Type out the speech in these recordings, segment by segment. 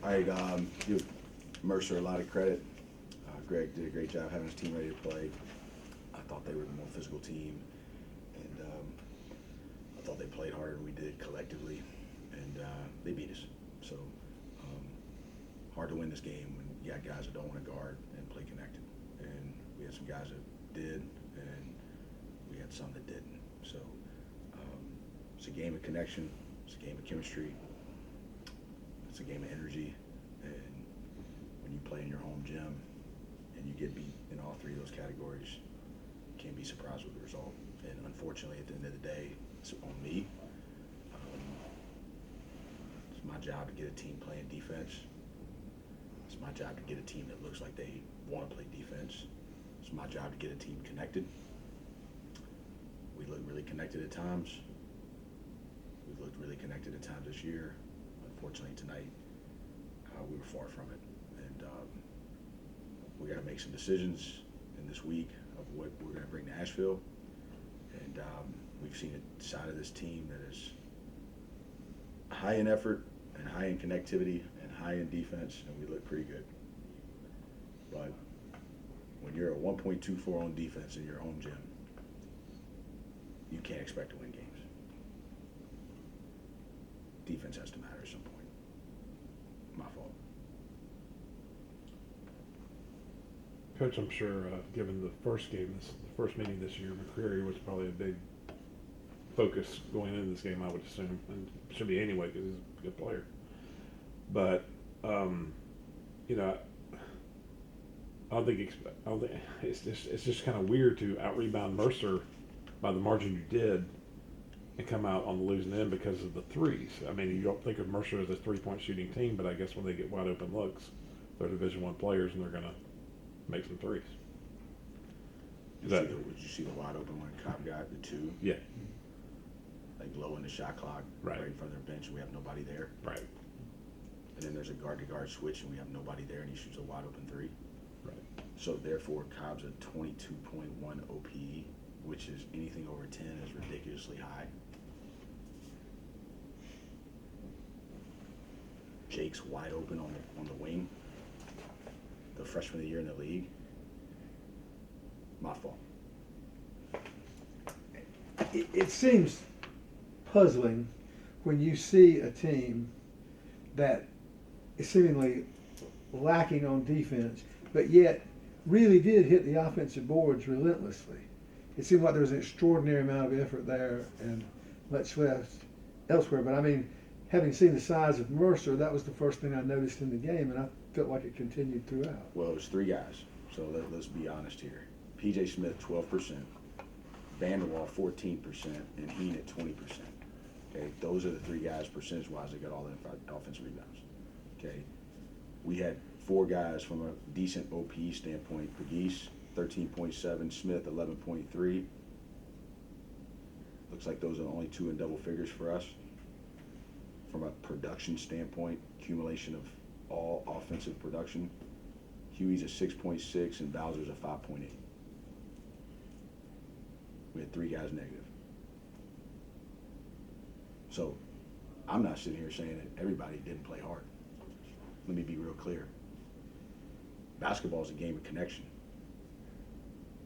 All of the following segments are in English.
I give Mercer a lot of credit. Greg did a great job having his team ready to play. I thought they were the more physical team, and I thought they played harder than we did collectively, and they beat us. So hard to win this game when you got guys that don't want to guard and play connected. And we had some guys that did, and we had some that didn't. So it's a game of connection. It's a game of chemistry. It's a game of energy. And when you play in your home gym and you get beat in all three of those categories, you can't be surprised with the result. And unfortunately, at the end of the day, it's on me. It's my job to get a team playing defense. It's my job to get a team that looks like they want to play defense. It's my job to get a team connected. We look really connected at times. We've looked really connected at times this year. Unfortunately, tonight, we were far from it. And we got to make some decisions in this week of what we're going to bring to Asheville. And we've seen a side of this team that is high in effort and high in connectivity and high in defense, and we look pretty good. But when you're a 1.24 on defense in your home gym, you can't expect to win games. Defense has to matter at some point. My fault. Coach, I'm sure, given the first meeting this year, McCreary was probably a big focus going into this game, I would assume, and should be anyway because he's a good player. But I don't think it's just kind of weird to out rebound Mercer by the margin you did and come out on the losing end because of the threes. I mean, you don't think of Mercer as a 3-point shooting team, but I guess when they get wide open looks, they're Division I players and they're going to make some threes. Did you see the wide open one Cobb got, the two? Yeah. Like low in the shot clock, right in front of their bench, and we have nobody there. Right. And then there's a guard-to-guard switch, and we have nobody there, and he shoots a wide open three. Right. So therefore, Cobb's a 22.1 OPE, which is anything over 10 is ridiculously high. Jake's wide open on the wing, the freshman of the year in the league. My fault. It seems puzzling when you see a team that is seemingly lacking on defense, but yet really did hit the offensive boards relentlessly. It seemed like there was an extraordinary amount of effort there and much less elsewhere. But I mean, having seen the size of Mercer, that was the first thing I noticed in the game, and I felt like it continued throughout. Well, it was three guys, so let's be honest here. P.J. Smith, 12%, Vanderwall, 14%, and Heen at 20%. Okay, those are the three guys percentage-wise that got all the offensive rebounds. Okay, we had four guys from a decent OPE standpoint. Pegues, 13.7, Smith, 11.3. Looks like those are the only two in double figures for us. From a production standpoint, accumulation of all offensive production, Huey's a 6.6 and Bowser's a 5.8. We had three guys negative. So I'm not sitting here saying that everybody didn't play hard. Let me be real clear. Basketball is a game of connection.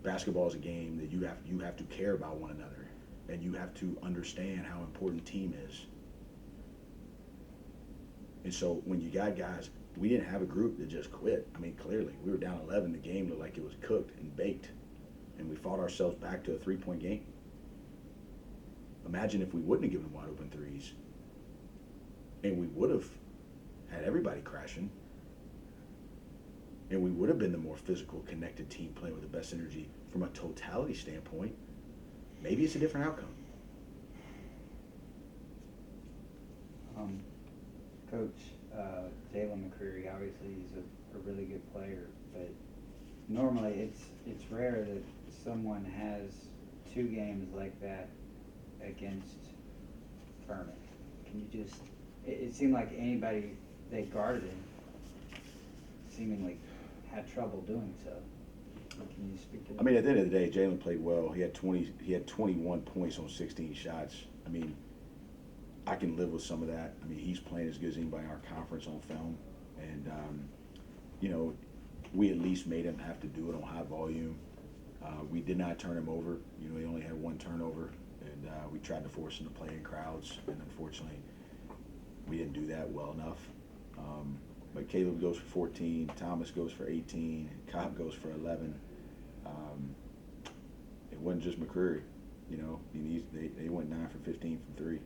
Basketball is a game that you have to care about one another, and you have to understand how important team is. And so when you got guys, we didn't have a group that just quit. I mean, clearly, we were down 11. The game looked like it was cooked and baked, and we fought ourselves back to a 3-point game. Imagine if we wouldn't have given wide open threes, and we would have had everybody crashing, and we would have been the more physical, connected team playing with the best energy from a totality standpoint. Maybe it's a different outcome. Coach Jalen McCreary, obviously he's a really good player, but normally it's rare that someone has two games like that against Furman. Can you just, it seemed like anybody they guarded seemingly had trouble doing so. Can you speak to that? I mean, at the end of the day, Jalen played well. He had 21 points on 16 shots. I mean, I can live with some of that. I mean, he's playing as good as anybody in our conference on film. And, you know, we at least made him have to do it on high volume. We did not turn him over. You know, he only had one turnover, and we tried to force him to play in crowds, and unfortunately, we didn't do that well enough. But Caleb goes for 14, Thomas goes for 18, and Cobb goes for 11. It wasn't just McCreary, you know. They went 9 for 15 from three.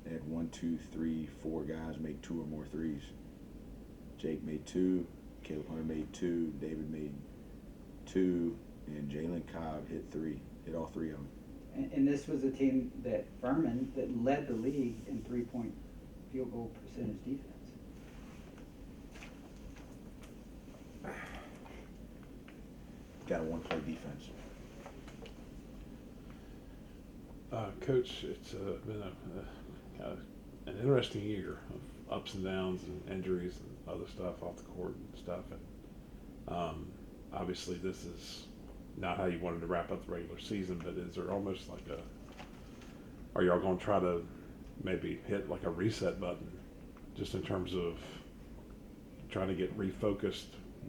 They had 1, 2, 3, 4 guys make 2 or more threes. Jake made 2, Caleb Hunter made 2, David made 2, and Jalen Cobb hit all 3 of them. And this was a team that Furman that led the league in 3-point field goal percentage defense. Got to want to play defense. Coach, it's been kind of an interesting year of ups and downs and injuries and other stuff off the court and stuff. And obviously, this is not how you wanted to wrap up the regular season. But is there almost like are y'all going to try to maybe hit like a reset button, just in terms of trying to get refocused?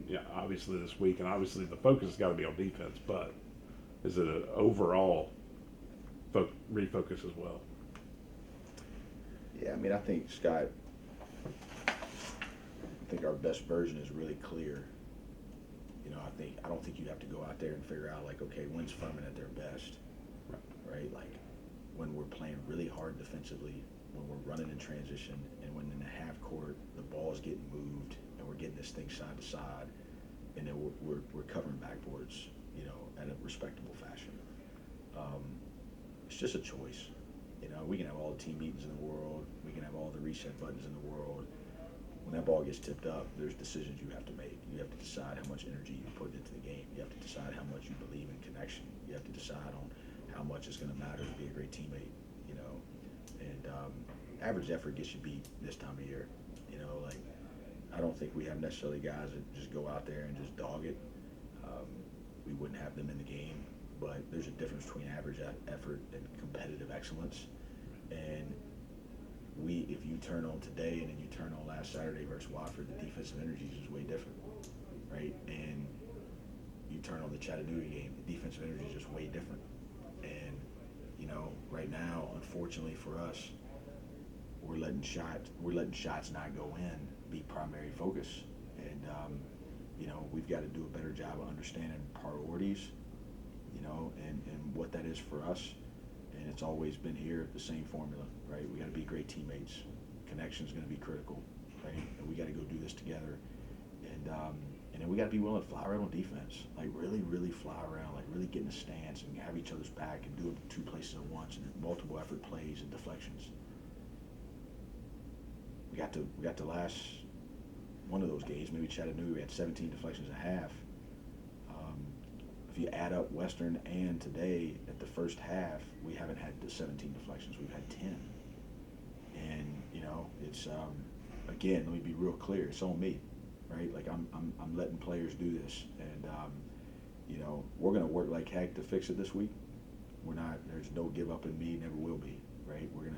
Yeah, obviously this week, and obviously the focus has got to be on defense. But is it an overall refocus as well? Yeah, I mean, I think, Scott, our best version is really clear. You know, I don't think you have to go out there and figure out, like, okay, when's Furman at their best, right? Like, when we're playing really hard defensively, when we're running in transition, and when in the half court the ball is getting moved and we're getting this thing side to side, and then we're covering backboards, you know, in a respectable fashion. It's just a choice. You know, we can have all the team meetings in the world. We can have all the reset buttons in the world. When that ball gets tipped up, there's decisions you have to make. You have to decide how much energy you put into the game. You have to decide how much you believe in connection. You have to decide on how much it's going to matter to be a great teammate, you know. And average effort gets you beat this time of year. You know, like, I don't think we have necessarily guys that just go out there and just dog it. We wouldn't have them in the game. But there's a difference between average effort and competitive excellence. And if you turn on today and then you turn on last Saturday versus Watford, the defensive energy is way different, right? And you turn on the Chattanooga game, the defensive energy is just way different. And, you know, right now, unfortunately for us, we're letting shots not go in be primary focus. And, you know, we've got to do a better job of understanding priorities, you know, and what that is for us. And it's always been here, the same formula, right? We got to be great teammates. Connection's going to be critical, right? And we got to go do this together. And then we got to be willing to fly around on defense, like really, really fly around, like really get in a stance and have each other's back and do it in 2 places at once and multiple effort plays and deflections. We got to last one of those games, maybe Chattanooga, we had 17 deflections and a half. If you add up Western and today at the first half, we haven't had the 17 deflections. We've had 10. And, you know, it's, again, let me be real clear. It's on me, right? Like, I'm letting players do this. And, you know, we're going to work like heck to fix it this week. There's no give up in me, never will be, right? We're going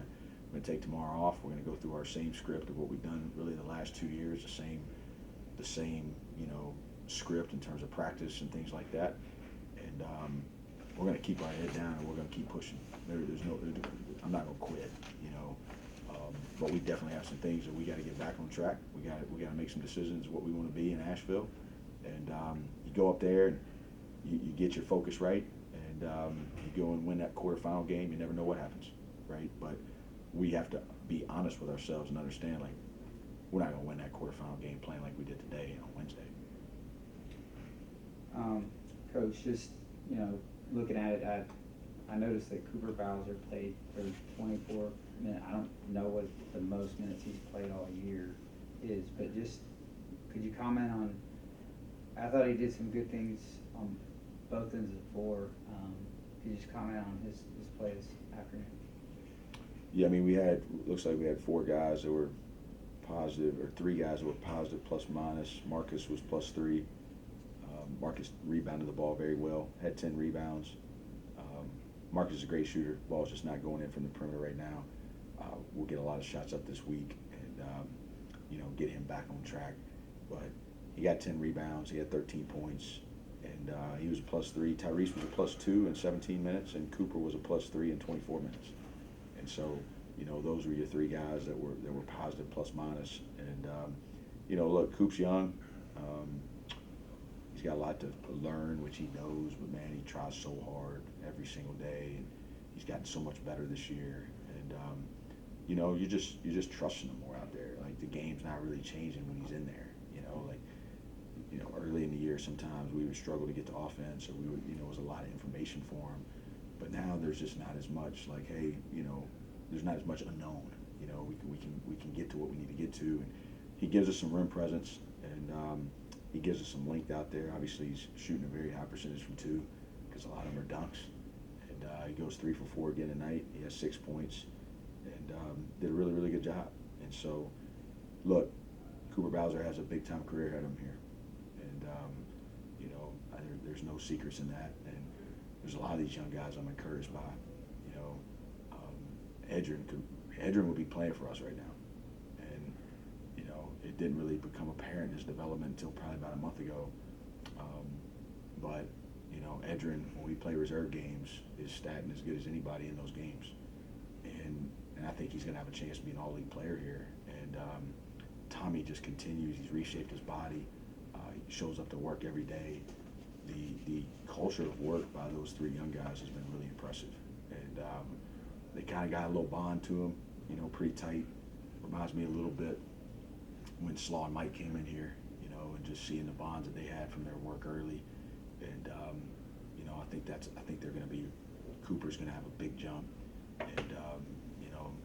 to take tomorrow off. We're going to go through our same script of what we've done really the last 2 years, the same, you know, script in terms of practice and things like that. And we're going to keep our head down and we're going to keep pushing. I'm not going to quit, you know. But we definitely have some things that we got to get back on track. We got to make some decisions what we want to be in Asheville. And you go up there and you get your focus right, and you go and win that quarterfinal game. You never know what happens, right? But we have to be honest with ourselves and understand, like, we're not going to win that quarterfinal game playing like we did today on Wednesday. Coach, just, you know, looking at it, I noticed that Cooper Bowser played for 24 minutes. I don't know what the most minutes he's played all year is, but just could you comment on, I thought he did some good things on both ends of the floor. Could you just comment on his play this afternoon? Yeah, I mean, looks like we had 4 guys that were positive, or 3 guys that were positive plus minus. Marcus was +3. Marcus rebounded the ball very well, had 10 rebounds. Marcus is a great shooter. Ball's just not going in from the perimeter right now. We'll get a lot of shots up this week and, you know, get him back on track. But he got 10 rebounds. He had 13 points. And he was a +3. Tyrese was a +2 in 17 minutes, and Cooper was a +3 in 24 minutes. And so, those were your three guys that were positive plus minus. And look, Coop's young. He's got a lot to learn, which he knows. But man, he tries so hard every single day, and he's gotten so much better this year. And you're just trusting him more out there. Like, the game's not really changing when he's in there. Early in the year, sometimes we would struggle to get to offense, or we would, it was a lot of information for him. But now there's just not as much like, hey, there's not as much unknown. We can get to what we need to get to, and he gives us some rim presence, and he gives us some length out there. Obviously, he's shooting a very high percentage from two, because a lot of them are dunks. And he goes 3 for 4 again tonight. He has 6 points, and did a really, really good job. And so, look, Cooper Bowser has a big-time career ahead of him here. There's no secrets in that, and there's a lot of these young guys I'm encouraged by. Edrin would be playing for us right now, and it didn't really become apparent in his development until probably about a month ago. But Edrin, when we play reserve games, is statting as good as anybody in those games, and I think he's going to have a chance to be an all-league player here. And Tommy just continues. He's reshaped his body. He shows up to work every day. The culture of work by those three young guys has been really impressive, and they kind of got a little bond to them, pretty tight. Reminds me a little bit when Slaw and Mike came in here, and just seeing the bonds that they had from their work early, and I think they're going to be. Cooper's going to have a big jump, and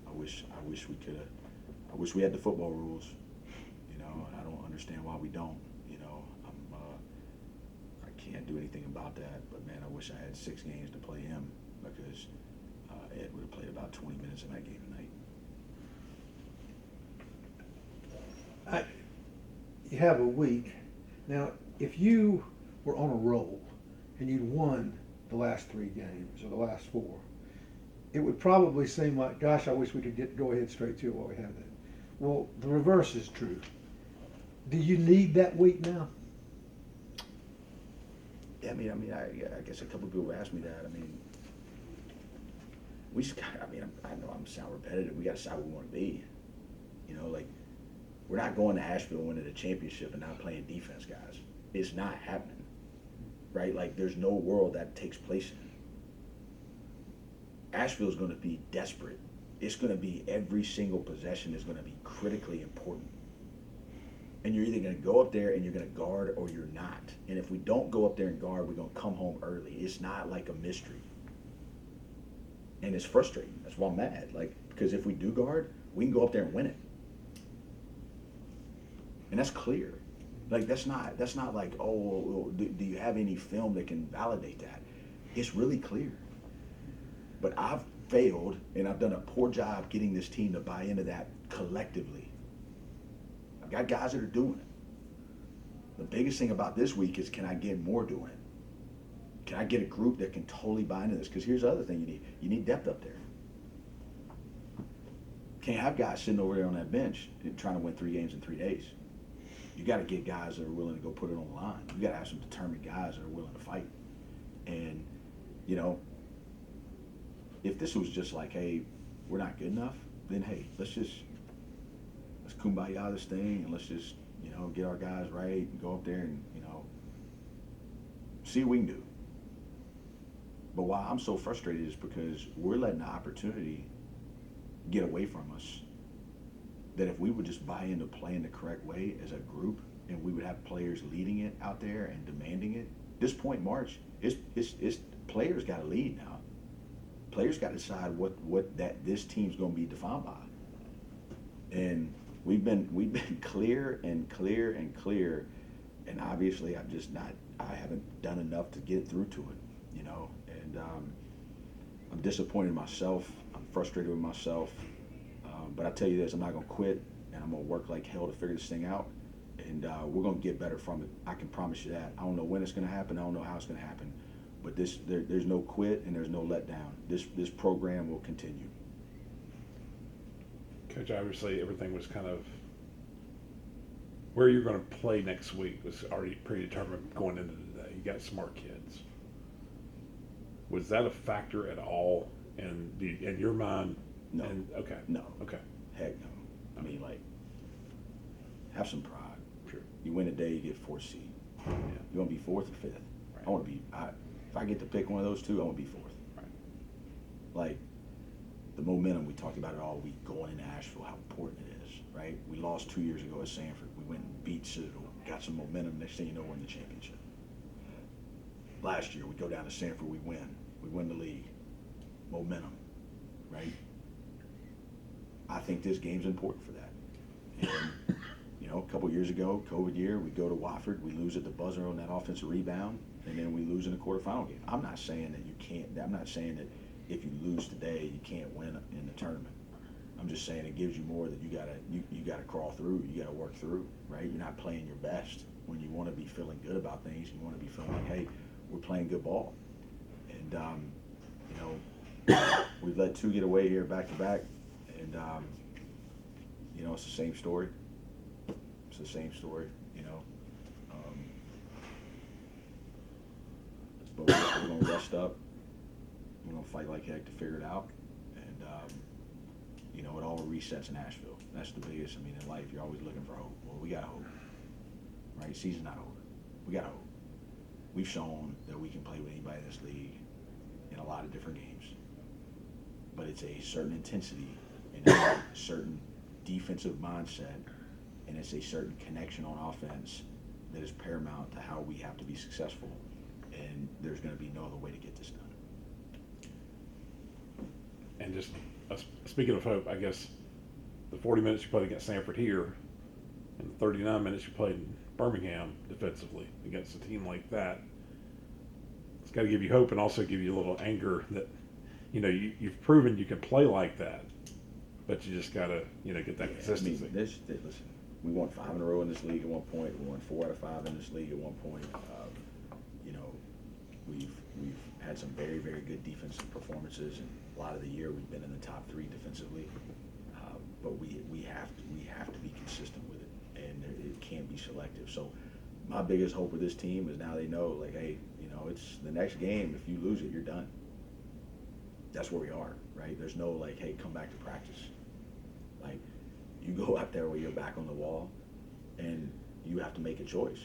I wish we had the football rules, and I don't understand why we don't. Can't do anything about that, but man, I wish I had 6 games to play him, because Ed would have played about 20 minutes in that game tonight. You have a week. Now, if you were on a roll and you'd won the last 3 games or the last 4, it would probably seem like, gosh, I wish we could go ahead straight to it while we have that. Well, the reverse is true. Do you need that week now? Yeah, I guess a couple of people asked me that. We just got. I know I'm sound repetitive. We got to decide what we want to be. We're not going to Asheville winning a championship and not playing defense, guys. It's not happening, right? Like, there's no world that takes place in. Asheville's going to be desperate. It's going to be every single possession is going to be critically important. And you're either going to go up there and you're going to guard, or you're not. And if we don't go up there and guard, we're going to come home early. It's not like a mystery. And it's frustrating. That's why I'm mad. Because if we do guard, we can go up there and win it. And that's clear. That's not like, oh, do you have any film that can validate that? It's really clear. But I've failed, and I've done a poor job getting this team to buy into that collectively. Got guys that are doing it. The biggest thing about this week is, can I get more doing it? Can I get a group that can totally buy into this? Because here's the other thing you need. You need depth up there. Can't have guys sitting over there on that bench trying to win 3 games in 3 days. You got to get guys that are willing to go put it on the line. You got to have some determined guys that are willing to fight. And, if this was just like, hey, we're not good enough, then hey, let's kumbaya this thing, and let's just, get our guys right and go up there and, see what we can do. But why I'm so frustrated is because we're letting the opportunity get away from us, that if we would just buy into playing the correct way as a group, and we would have players leading it out there and demanding it. This point in March, it's players got to lead now. Players got to decide what this team's going to be defined by. And we've been clear, and obviously I haven't done enough to get through to it, and I'm disappointed in myself. I'm frustrated with myself, but I tell you this, I'm not gonna quit, and I'm gonna work like hell to figure this thing out, and we're gonna get better from it. I can promise you that. I don't know when it's gonna happen. I don't know how it's gonna happen, but there's no quit and there's no let down. This program will continue. Coach, obviously everything was kind of where you're going to play next week was already predetermined going into today. You got smart kids. Was that a factor at all in your mind? No. Okay. No. Okay. Heck no. I mean, like, have some pride. Sure. You win a day, you get fourth seed. Yeah. You want to be fourth or fifth? Right. I want to be. If I get to pick one of those two, I want to be fourth. Right. Like, the momentum, we talked about it all week going into Asheville, how important it is, right? We lost 2 years ago at Sanford. We went and beat Citadel, got some momentum. Next thing you know, we're in the championship. Last year, we go down to Sanford, we win the league. Momentum, right? I think this game's important for that. And, you know, a couple years ago, COVID year, we go to Wofford, we lose at the buzzer on that offensive rebound, and then we lose in the quarterfinal game. I'm not saying that you can't, I'm not saying that if you lose today, you can't win in the tournament. I'm just saying it gives you more that you gotta crawl through, you gotta work through, right? You're not playing your best when you want to be feeling good about things. You want to be feeling like, hey, we're playing good ball. And, you know, we've let two get away here back to back, and, you know, it's the same story. It's the same story, you know. But we're going to rest up. We're going to fight like heck to figure it out. And, you know, it all resets in Asheville. That's the biggest. I mean, in life, you're always looking for hope. Well, we got hope, right? Season's not over. We got hope. We've shown that we can play with anybody in this league in a lot of different games. But it's a certain intensity and a certain defensive mindset, and it's a certain connection on offense that is paramount to how we have to be successful. And there's going to be no other way to get this done. And just speaking of hope, I guess the 40 minutes you played against Sanford here and the 39 minutes you played in Birmingham defensively against a team like that, it's got to give you hope and also give you a little anger that, you know, you've proven you can play like that, but you just got to, you know, get that consistency. I mean, listen, we won 5 in a row in this league at one point. We won 4 out of 5 in this league at one point. You know, we've had some very, very good defensive performances, and a lot of the year we've been in the top 3 defensively. But we have to be consistent with it, and it can't be selective. So my biggest hope with this team is now they know, like, hey, you know, it's the next game. If you lose it, you're done. That's where we are, right? There's no, like, hey, come back to practice. Like, you go out there where you're back on the wall, and you have to make a choice,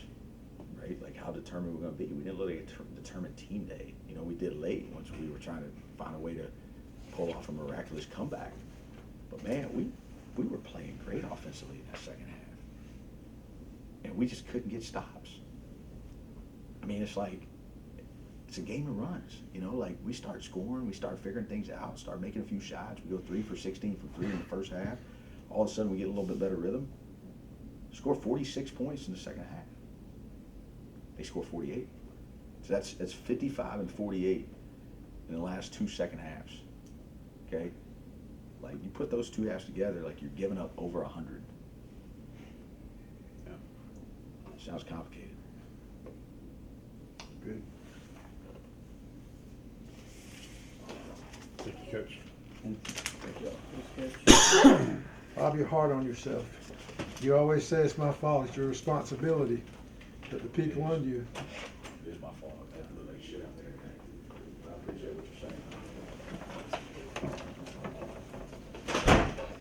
right? Like, how determined we're going to be. We didn't look like a determined team day. You know, we did late once we were trying to find a way to pull off a miraculous comeback. But, man, we were playing great offensively in that second half. And we just couldn't get stops. I mean, it's like, it's a game of runs, you know, like we start scoring, we start figuring things out, start making a few shots. We go 3 for 16 from 3 in the first half. All of a sudden we get a little bit better rhythm. Score 46 points in the second half. They score 48. So that's 55 and 48 in the last 2 second halves. Okay? Like, you put those 2 halves together, like you're giving up over 100. Yeah. Sounds complicated. Good. Thank you, Coach. Thank you all. Thanks, Coach. Bob, you're hard on yourself. You always say it's my fault, it's your responsibility. But the people under you,